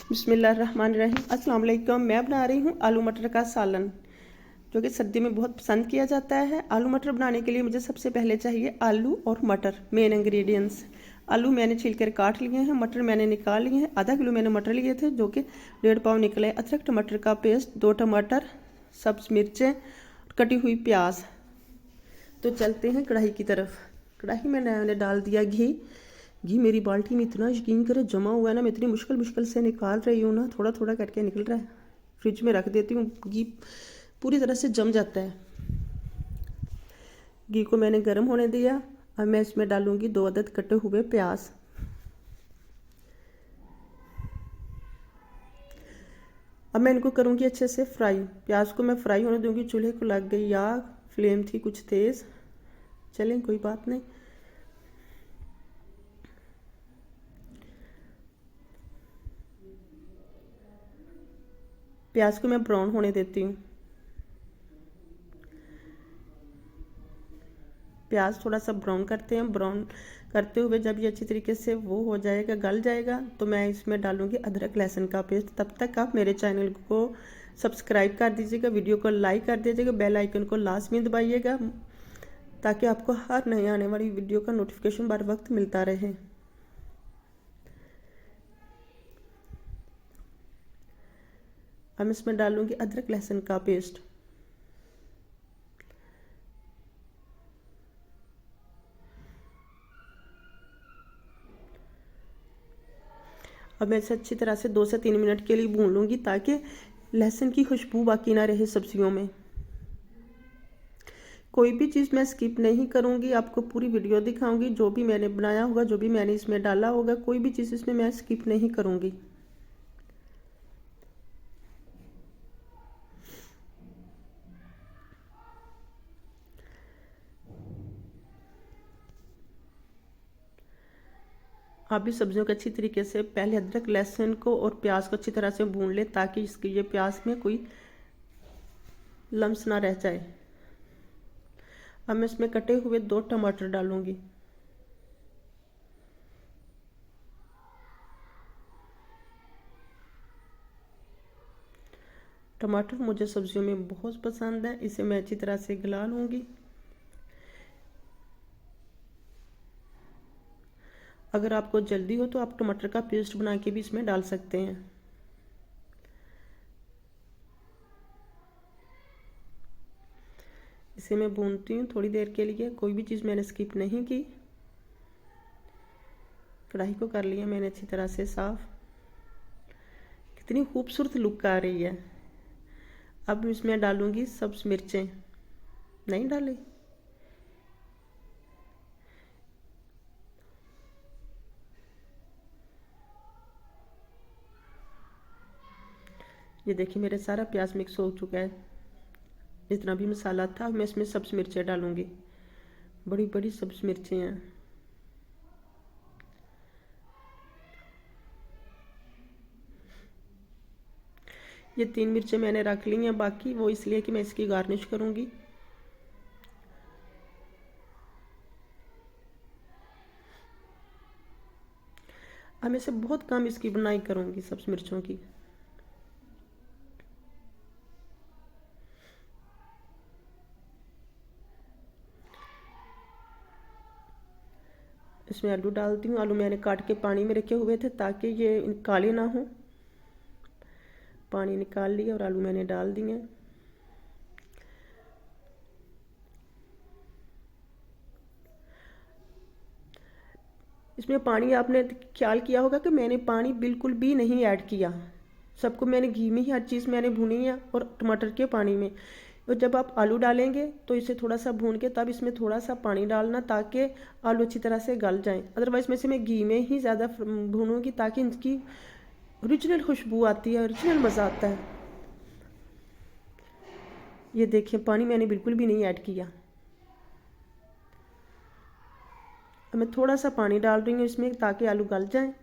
बिस्मिल्लाहिर्रहमानिर्रहीम। अस्सलाम वालेकुम। मैं बना रही हूँ आलू मटर का सालन, जो कि सर्दी में बहुत पसंद किया जाता है। आलू मटर बनाने के लिए मुझे सबसे पहले चाहिए आलू और मटर, मेन इंग्रेडिएंट्स। आलू मैंने छील कर काट लिए हैं, मटर मैंने निकाल लिए हैं। आधा किलो मैंने मटर लिए थे, जो कि 1.5 पाव निकले। अदरक टमाटर का पेस्ट, 2 टमाटर, सब्ज मिर्चें, कटी हुई प्याज। तो चलते हैं कढ़ाई की तरफ। कढ़ाई में मैंने डाल दिया घी। घी मेरी बाल्टी में इतना यकीन करे जमा हुआ है ना, मैं इतनी मुश्किल से निकाल रही हूँ ना, थोड़ा थोड़ा करके निकल रहा है। फ्रिज में रख देती हूँ, घी पूरी तरह से जम जाता है। घी को मैंने गर्म होने दिया। अब मैं इसमें डालूंगी 2 अदद कटे हुए प्याज। अब मैं इनको करूँगी अच्छे से फ्राई। प्याज को मैं फ्राई होने दूंगी। चूल्हे को लग गई आग, फ्लेम थी कुछ तेज़। चलें, कोई बात नहीं। प्याज को मैं ब्राउन होने देती हूँ। प्याज थोड़ा सा ब्राउन करते हैं। ब्राउन करते हुए जब ये अच्छी तरीके से वो हो जाएगा, गल जाएगा, तो मैं इसमें डालूंगी अदरक लहसुन का पेस्ट। तब तक आप मेरे चैनल को सब्सक्राइब कर दीजिएगा, वीडियो को लाइक कर दीजिएगा, बेल आइकन को लाजमी दबाइएगा, ताकि आपको हर नई आने वाली वीडियो का नोटिफिकेशन बर वक्त मिलता रहे। अब इसमें डालूंगी अदरक लहसुन का पेस्ट। अब मैं इसे अच्छी तरह से 2 से 3 मिनट के लिए भून लूँगी, ताकि लहसुन की खुशबू बाकी ना रहे सब्जियों में। कोई भी चीज़ मैं स्किप नहीं करूँगी, आपको पूरी वीडियो दिखाऊंगी। जो भी मैंने बनाया होगा, जो भी मैंने इसमें डाला होगा, कोई भी चीज़ इसमें मैं स्किप नहीं करूँगी। आप भी सब्जियों को अच्छी तरीके से पहले अदरक लहसुन को और प्याज को अच्छी तरह से भून ले, ताकि इसकी ये प्याज में कोई लम्स ना रह जाए। अब मैं इसमें कटे हुए 2 टमाटर डालूंगी। टमाटर मुझे सब्जियों में बहुत पसंद है, इसे मैं अच्छी तरह से गला लूँगी। अगर आपको जल्दी हो तो आप टमाटर का पेस्ट बना के भी इसमें डाल सकते हैं। इसे मैं भूनती हूँ थोड़ी देर के लिए। कोई भी चीज़ मैंने स्किप नहीं की। कढ़ाई को कर लिया मैंने अच्छी तरह से साफ़। कितनी खूबसूरत लुक आ रही है। अब इसमें डालूंगी सब्ज मिर्चें। नहीं डाली? ये देखिए मेरे सारा प्याज मिक्स हो चुका है। जितना भी मसाला था मैं इसमें सब्ज मिर्चें डालूंगी। बड़ी बड़ी सब्ज मिर्चें हैं। ये 3 मिर्चें मैंने रख ली हैं, बाकी वो इसलिए कि मैं इसकी गार्निश करूंगी। अब मैं से बहुत कम इसकी बुनाई करूंगी सब्ज मिर्चों की। इसमें आलू डालती हूँ। आलू मैंने काट के पानी में रखे हुए थे, ताकि ये काले ना हो। पानी निकाल लिया और आलू मैंने डाल दिए। इसमें पानी आपने ख्याल किया होगा कि मैंने पानी बिल्कुल भी नहीं ऐड किया। सबको मैंने घी में ही हर चीज़ मैंने भुनी है, और टमाटर के पानी में। और जब आप आलू डालेंगे तो इसे थोड़ा सा भून के तब इसमें थोड़ा सा पानी डालना, ताकि आलू अच्छी तरह से गल जाएं। अदरवाइज़ में से मैं घी में ही ज़्यादा भूनूंगी, ताकि इनकी ओरिजिनल खुशबू आती है, ओरिजिनल मज़ा आता है। ये देखिए पानी मैंने बिल्कुल भी नहीं ऐड किया। अब मैं थोड़ा सा पानी डाल रही हूँ इसमें, ताकि आलू गल जाएं,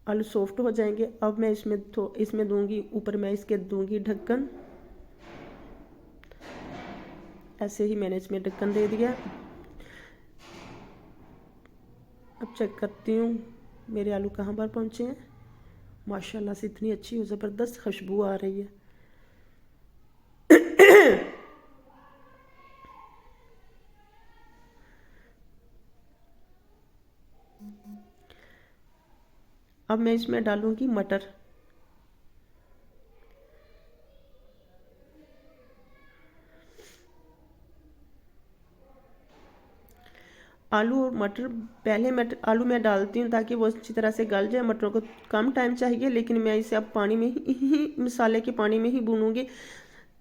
आलू सॉफ्ट हो जाएंगे। अब मैं इसमें दूंगी, ऊपर मैं इसके दूंगी ढक्कन। ऐसे ही मैंने इसमें ढक्कन दे दिया। अब चेक करती हूँ। मेरे आलू कहाँ पर पहुँचे हैं। माशाल्लाह से इतनी अच्छी ज़बरदस्त खुशबू आ रही है। अब मैं इसमें डालूंगी मटर। आलू और मटर पहले मैं आलू में डालती हूँ ताकि वो अच्छी तरह से गल जाए। मटरों को कम टाइम चाहिए, लेकिन मैं इसे अब पानी में ही मसाले के पानी में ही भूनूंगी।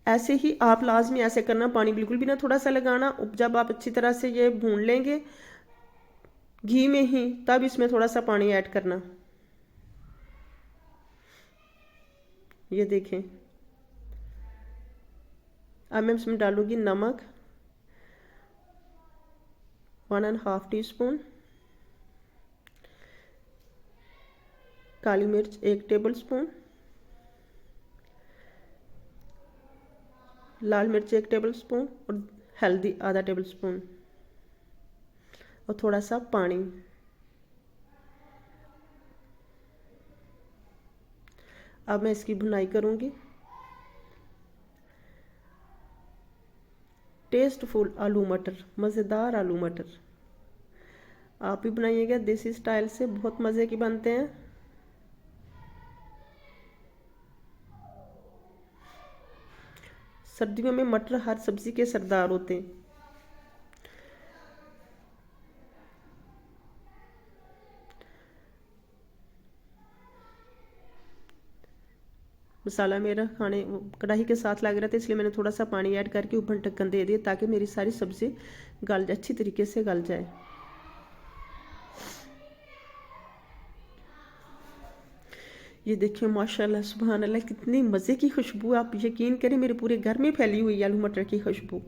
ऐसे ही आप लाजमी ऐसे करना, पानी बिल्कुल भी ना थोड़ा सा लगाना। जब आप अच्छी तरह से ये भून लेंगे घी में ही, तब इसमें थोड़ा सा पानी ऐड करना। ये देखें। अब मैं इसमें डालूंगी नमक 1.5 टीस्पून, काली मिर्च 1 टेबल स्पून, लाल मिर्च 1 टेबल स्पून और हल्दी आधा टेबल स्पून और थोड़ा सा पानी। अब मैं इसकी भुनाई करूंगी। टेस्टफुल आलू मटर, मज़ेदार आलू मटर आप भी बनाइएगा देसी स्टाइल से, बहुत मज़े के बनते हैं। सर्दियों में मटर हर सब्जी के सरदार होते हैं। मसाला मेरा खाने कढ़ाई के साथ लग रहा था, इसलिए मैंने थोड़ा सा पानी ऐड करके ऊपर ढक्कन दे दिया ताकि मेरी सारी सब्ज़ी गल अच्छी तरीके से गल जाए। ये देखिए माशाल्लाह सुभान अल्लाह कितनी मज़े की खुशबू, आप यकीन करें मेरे पूरे घर में फैली हुई आलू मटर की खुशबू।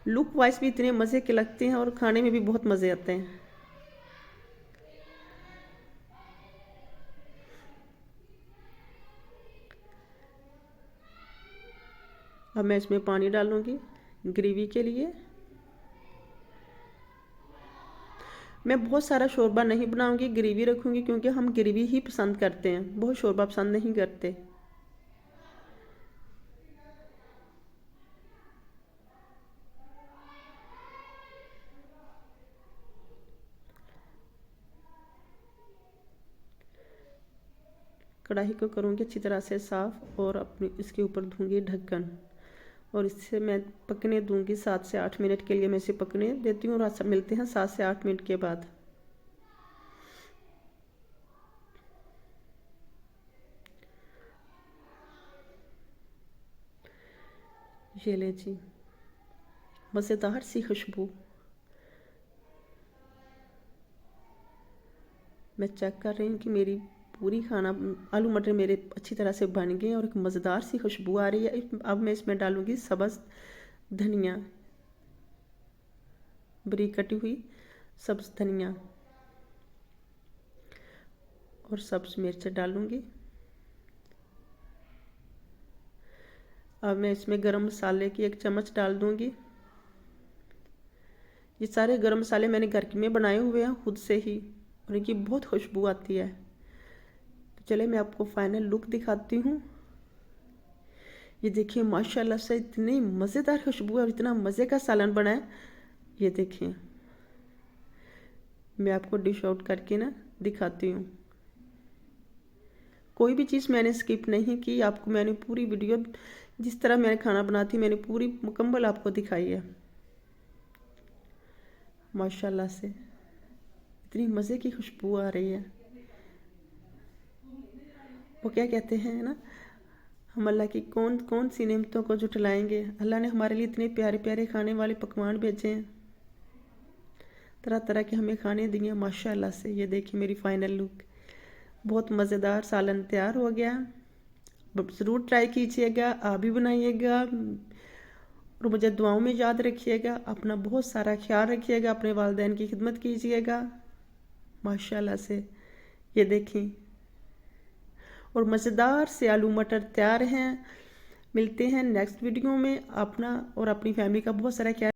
लुक वाइज भी इतने मज़े के लगते हैं और खाने में भी बहुत मज़े आते हैं। अब मैं इसमें पानी डालूंगी ग्रेवी के लिए। मैं बहुत सारा शोरबा नहीं बनाऊंगी, ग्रेवी रखूंगी क्योंकि हम ग्रेवी ही पसंद करते हैं, बहुत शोरबा पसंद नहीं करते। कढ़ाई को करूँगी अच्छी तरह से साफ़ और अपनी इसके ऊपर दूँगी ढक्कन और इससे मैं पकने दूँगी 7 से 8 मिनट के लिए। मैं इसे पकने देती हूँ और मिलते हैं 7 से 8 मिनट के बाद। ये ले जी मज़ेदार सी खुशबू। मैं चेक कर रही हूँ कि मेरी पूरी खाना आलू मटर मेरे अच्छी तरह से बन गए और एक मज़ेदार सी खुशबू आ रही है। अब मैं इसमें डालूँगी सब्ज़ धनिया, बारीक कटी हुई सब्ज़ धनिया और सब्ज़ मिर्च डालूँगी। अब मैं इसमें गरम मसाले की 1 चम्मच डाल दूँगी। ये सारे गरम मसाले मैंने घर में बनाए हुए हैं खुद से ही और इनकी बहुत खुशबू आती है। तो चले मैं आपको फाइनल लुक दिखाती हूँ। ये देखिए माशाल्लाह से इतनी मज़ेदार खुशबू है और इतना मज़े का सालन बना है। ये देखिए मैं आपको डिश आउट करके ना दिखाती हूँ। कोई भी चीज़ मैंने स्किप नहीं की, आपको मैंने पूरी वीडियो जिस तरह मैंने खाना बनाती मैंने पूरी मुकम्मल आपको दिखाई है। माशाल्लाह से इतनी मज़े की खुशबू आ रही है। वो क्या कहते हैं ना, हम अल्लाह की कौन कौन सी नेमतों को जुटलाएंगे। अल्लाह ने हमारे लिए इतने प्यारे प्यारे खाने वाले पकवान भेजे हैं, तरह तरह के हमें खाने दिए माशाल्लाह से। ये देखिए मेरी फाइनल लुक, बहुत मज़ेदार सालन तैयार हो गया। ज़रूर ट्राई कीजिएगा, आप भी बनाइएगा और मुझे दुआओं में याद रखिएगा। अपना बहुत सारा ख्याल रखिएगा, अपने वालिदैन की खिदमत कीजिएगा। माशाल्लाह से ये देखें और मज़ेदार से आलू मटर तैयार हैं। मिलते हैं नेक्स्ट वीडियो में। अपना और अपनी फैमिली का बहुत सारा ख्याल